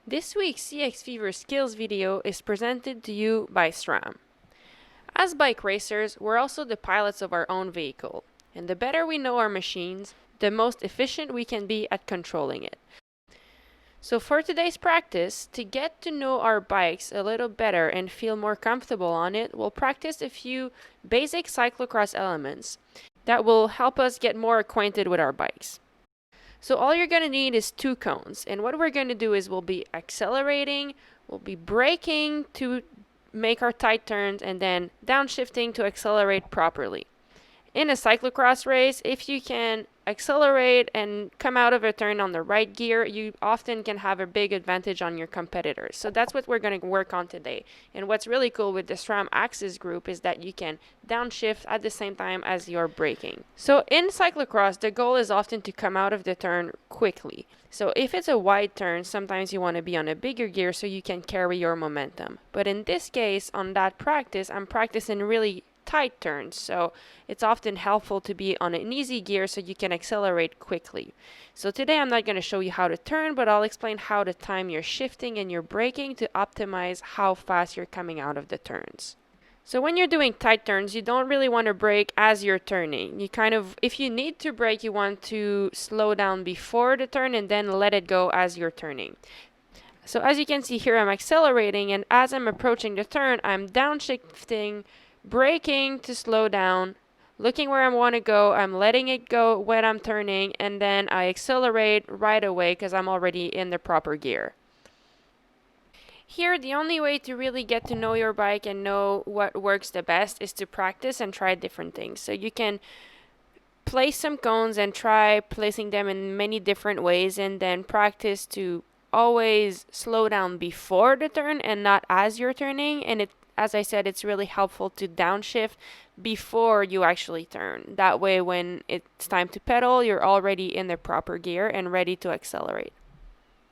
This week's CX Fever skills video is presented to you by SRAM. As bike racers, we're also the pilots of our own vehicle, and the better we know our machines, the most efficient we can be at controlling it. So for today's practice, to get to know our bikes a little better and feel more comfortable on it, we'll practice a few basic cyclocross elements that will help us get more acquainted with our bikes. So all you're going to need is 2 cones, and what we're going to do is we'll be accelerating, we'll be braking to make our tight turns, and then downshifting to accelerate properly. In a cyclocross race, if you can accelerate and come out of a turn on the right gear, you often can have a big advantage on your competitors. So that's what we're going to work on today. And what's really cool with the SRAM Axis group is that you can downshift at the same time as you're braking. So in cyclocross, the goal is often to come out of the turn quickly. So if it's a wide turn, sometimes you want to be on a bigger gear so you can carry your momentum. But in this case, on that practice, I'm practicing really tight turns, so it's often helpful to be on an easy gear so you can accelerate quickly. So today I'm not going to show you how to turn, but I'll explain how to time your shifting and your braking to optimize how fast you're coming out of the turns. So when you're doing tight turns, you don't really want to brake as you're turning. If you need to brake, you want to slow down before the turn and then let it go as you're turning. So as you can see here, I'm accelerating, and as I'm approaching the turn, I'm downshifting, braking to slow down, looking where I want to go, I'm letting it go when I'm turning, and then I accelerate right away because I'm already in the proper gear. Here, the only way to really get to know your bike and know what works the best is to practice and try different things. So you can place some cones and try placing them in many different ways, and then practice to always slow down before the turn and not as you're turning. And as I said, it's really helpful to downshift before you actually turn. That way, when it's time to pedal, you're already in the proper gear and ready to accelerate.